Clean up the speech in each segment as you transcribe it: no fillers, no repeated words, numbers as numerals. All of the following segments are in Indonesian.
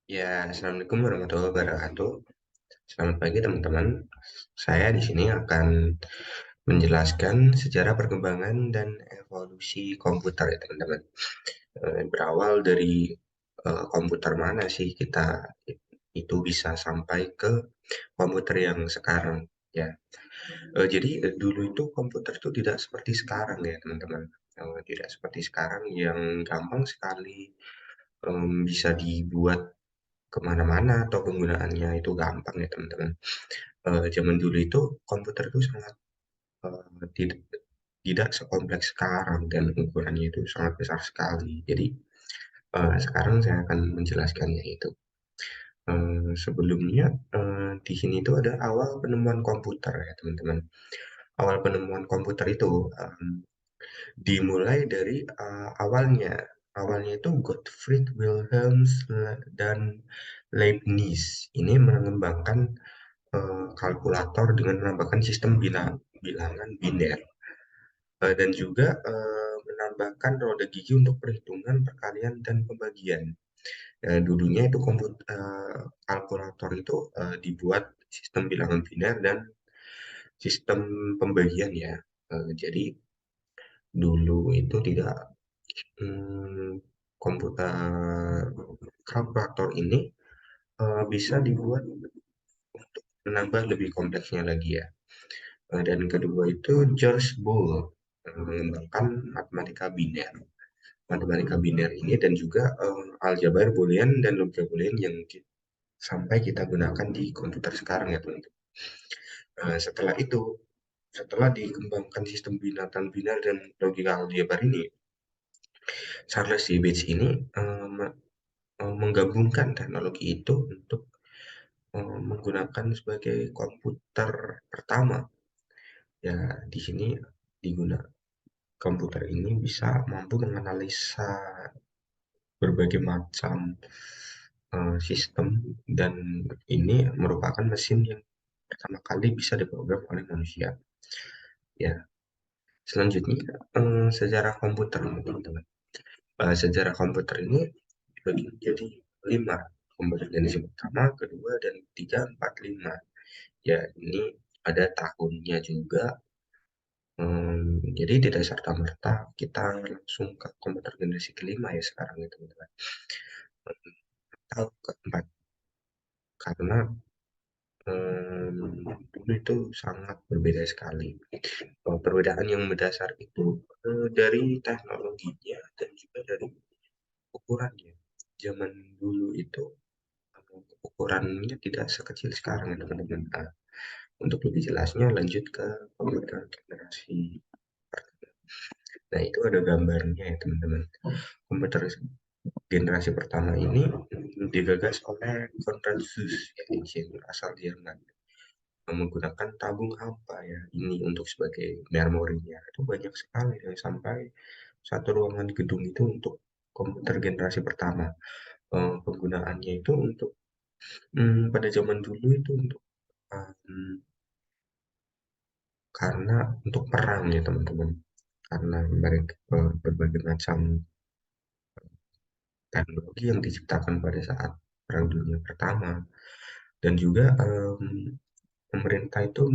Ya, assalamualaikum warahmatullahi wabarakatuh. Selamat pagi teman-teman. Saya di sini akan menjelaskan sejarah perkembangan dan evolusi komputer ya teman-teman. Berawal dari komputer mana sih kita itu bisa sampai ke komputer yang sekarang ya. Jadi dulu itu komputer itu tidak seperti sekarang ya teman-teman. Tidak seperti sekarang yang gampang sekali bisa dibuat kemana-mana atau penggunaannya itu gampang ya teman-teman. Zaman dulu itu komputer itu sangat tidak tidak sekompleks sekarang dan ukurannya itu sangat besar sekali. Jadi sekarang saya akan menjelaskannya itu. Sebelumnya di sini itu ada awal penemuan komputer ya teman-teman. Awal penemuan komputer itu dimulai dari awalnya. Awalnya itu Gottfried Wilhelm dan Leibniz ini mengembangkan kalkulator dengan menambahkan sistem bilangan biner dan juga menambahkan roda gigi untuk perhitungan perkalian dan pembagian. Dulunya itu kalkulator itu dibuat sistem bilangan biner dan sistem pembagian ya. Jadi dulu itu tidak komputer kalkulator ini bisa dibuat untuk menambah lebih kompleksnya lagi ya. Dan kedua itu George Boole mengembangkan matematika biner. Matematika biner ini dan juga aljabar boolean dan logika boolean yang sampai kita gunakan di komputer sekarang ya teman-teman. Setelah itu, setelah dikembangkan sistem binatang binar dan logika aljabar ini, Charles Babbage ini menggabungkan teknologi itu untuk menggunakan sebagai komputer pertama. Ya, di sini digunakan komputer ini bisa mampu menganalisa berbagai macam sistem dan ini merupakan mesin yang pertama kali bisa diprogram oleh manusia. Ya, selanjutnya sejarah komputer, teman-teman. Sejarah komputer ini dibagi menjadi 5. Komputer jenis pertama, kedua, dan ketiga, 4, 5. Ya, ini ada tahunnya juga. Jadi tidak serta-merta kita langsung ke komputer generasi kelima ya sekarang ya teman-teman. Atau keempat, karena dulu itu sangat berbeda sekali. Perbedaan yang mendasar itu dari teknologinya dan juga dari ukurannya. Zaman dulu itu ukurannya tidak sekecil sekarang ya teman-teman. Untuk lebih jelasnya lanjut ke komputer generasi pertama. Nah itu ada gambarnya ya teman-teman. Komputer generasi pertama ini digagas oleh Konrad Zuse, ya, insinyur asal Jerman, menggunakan tabung hampa ya ini untuk sebagai memorinya itu banyak sekali ya, sampai satu ruangan gedung itu untuk komputer generasi pertama. Penggunaannya itu untuk pada zaman dulu itu untuk karena untuk perang ya teman-teman, karena mereka berbagai macam teknologi yang diciptakan pada saat Perang Dunia Pertama dan juga pemerintah itu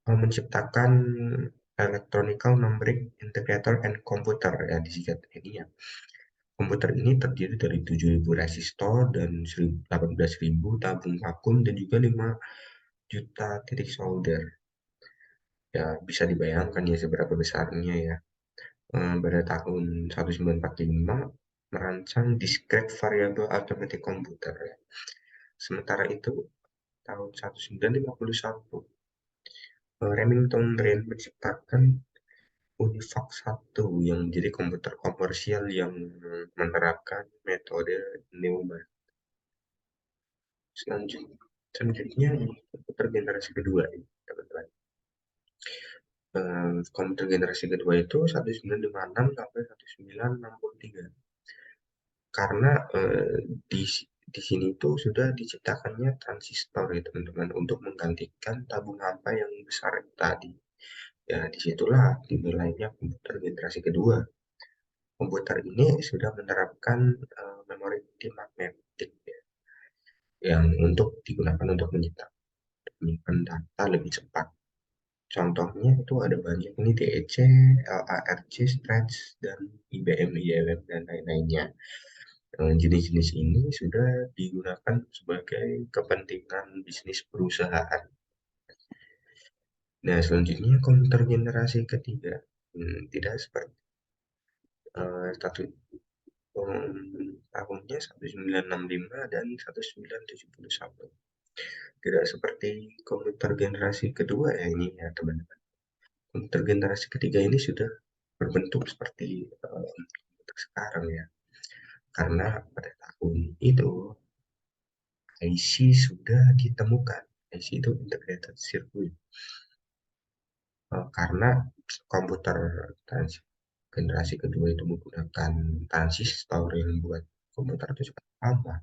menciptakan electronical numbering integrator and computer ya disingkat ini ya. Komputer ini terdiri dari 7.000 resistor dan 18.000 tabung vakum dan juga 5 juta titik solder. Ya bisa dibayangkan ya seberapa besarnya ya. Pada tahun 1945 merancang discrete variable arithmetic computer ya. Sementara itu tahun 1951 Remington Rand menciptakan Univac 1 yang menjadi komputer komersial yang menerapkan metode Neumann. Selanjutnya komputer generasi kedua ini, teman-teman. Komputer generasi kedua itu 1956 sampai 1963. Karena di sini itu sudah diciptakannya transistor ya teman-teman untuk menggantikan tabung hampa yang besar tadi. Ya disitulah dimulainya komputer generasi kedua. Komputer ini sudah menerapkan memori magnetik ya. yang untuk digunakan untuk menyimpan data lebih cepat. Contohnya itu ada banyak ini DEC, LARC, Stretch, dan IBM, ILM, dan lain-lainnya. Jenis-jenis ini sudah digunakan sebagai kepentingan bisnis perusahaan. Nah, selanjutnya komputer generasi ketiga. Tidak seperti satu tahunnya 1965 dan 1971. Tidak seperti komputer generasi kedua ya ini ya teman-teman. Komputer generasi ketiga ini sudah berbentuk seperti komputer sekarang ya. Karena pada tahun itu IC sudah ditemukan. IC itu integrated circuit. Karena komputer generasi kedua itu menggunakan transistor yang buat komputer itu cepat lama.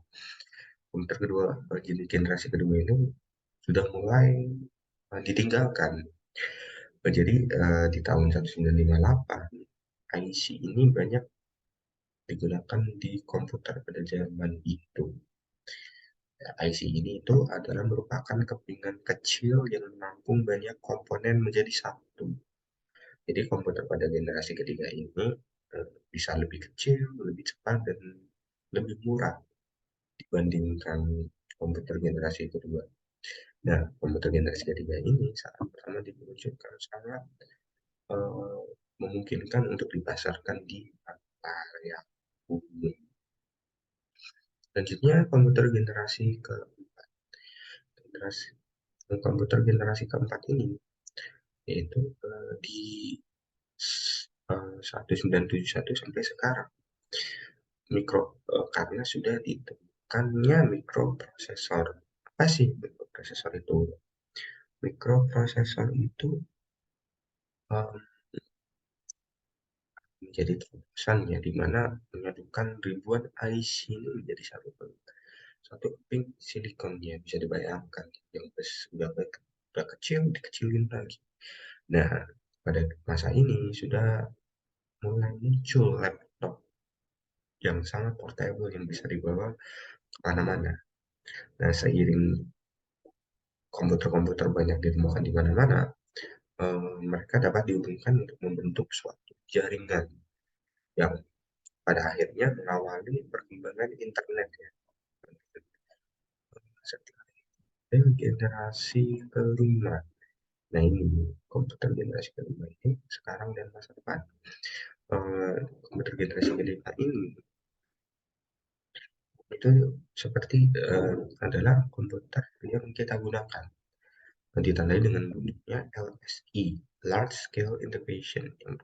Komputer kedua jenis generasi kedua ini sudah mulai ditinggalkan. Jadi di tahun 1958 IC ini banyak digunakan di komputer pada zaman itu. IC ini itu adalah merupakan kepingan kecil yang menampung banyak komponen menjadi satu. Jadi komputer pada generasi ketiga ini bisa lebih kecil, lebih cepat, dan lebih murah dibandingkan komputer generasi kedua. Nah, komputer generasi ketiga ini saat pertama diluncurkan sangat memungkinkan untuk dipasarkan di area umum. Selanjutnya komputer generasi keempat. Komputer generasi keempat ini yaitu di 1971 sampai sekarang karena sudah ditemukannya mikroprosesor. Apa sih mikroprosesor itu? Mikroprosesor itu um, menjadi terobosan ya, di mana menyadukan ribuan IC ini menjadi satu keping silikon ya, bisa dibayangkan yang udah kecil dikecilin lagi. Nah, pada masa ini sudah mulai muncul laptop yang sangat portable yang bisa dibawa kemana-mana. Nah, seiring komputer-komputer banyak ditemukan di mana-mana, mereka dapat dihubungkan untuk membentuk suatu jaringan yang pada akhirnya mengawali perkembangan internet ya. Dan generasi kelima. Nah ini komputer generasi kelima ini sekarang dan masa depan. Komputer generasi kelima ini itu seperti adalah komputer yang kita gunakan. Ditandai dengan bunyinya LSI, Large Scale Integration, yang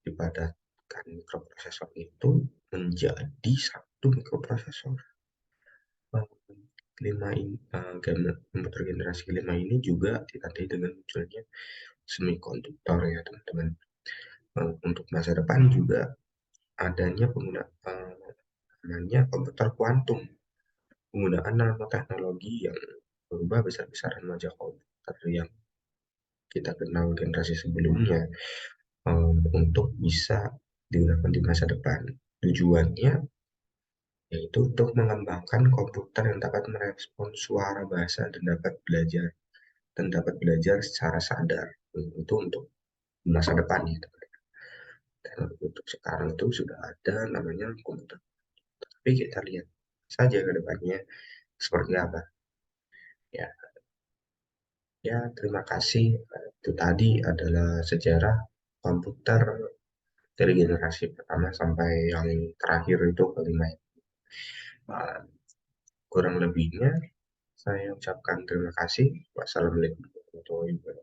dipadatkan mikroprosesor itu menjadi satu mikroprosesor. Komputer generasi kelima ini juga ditandai dengan munculnya semikonduktor ya teman-teman. Untuk masa depan juga adanya namanya komputer kuantum, penggunaan nanoteknologi yang berubah besar-besaran wajah komputer yang kita kenal generasi sebelumnya untuk bisa digunakan di masa depan. Tujuannya yaitu untuk mengembangkan komputer yang dapat merespon suara bahasa dan dapat belajar secara sadar. Itu untuk masa depan ya. Dan untuk sekarang itu sudah ada namanya komputer. Tapi kita lihat saja ke depannya seperti apa. Ya, ya terima kasih. Itu tadi adalah sejarah komputer dari generasi pertama sampai yang terakhir itu kelima. Kurang lebihnya saya ucapkan terima kasih. Wassalamualaikum warahmatullahi wabarakatuh.